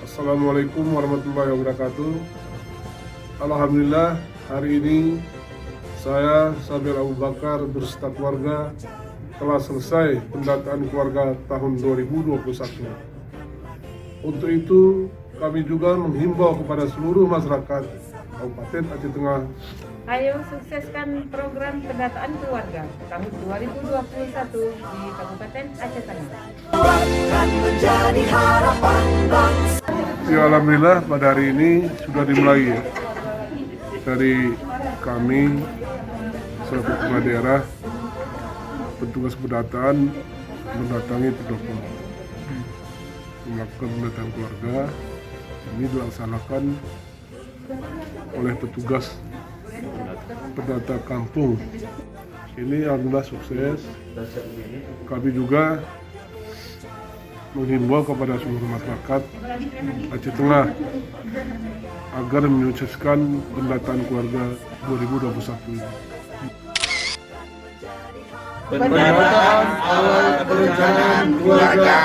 Assalamualaikum warahmatullahi wabarakatuh. Alhamdulillah, hari ini saya Sabir Abu Bakar beserta keluarga telah selesai pendataan keluarga tahun 2021. Untuk itu kami juga menghimbau kepada seluruh masyarakat Kabupaten Aceh Tengah. Ayo sukseskan program pendataan keluarga tahun 2021 di Kabupaten Aceh Tengah. Ya, alhamdulillah pada hari ini sudah dimulai ya. Dari kami selaku kepala daerah, petugas pendataan mendatangi pendopo melakukan pendataan keluarga. Ini dilaksanakan oleh petugas pendata kampung. Ini alhamdulillah sukses. Kami juga menghimbau kepada seluruh masyarakat Aceh Tengah agar menyukseskan pendataan keluarga 2021 ini. Pendataan awal perencanaan keluarga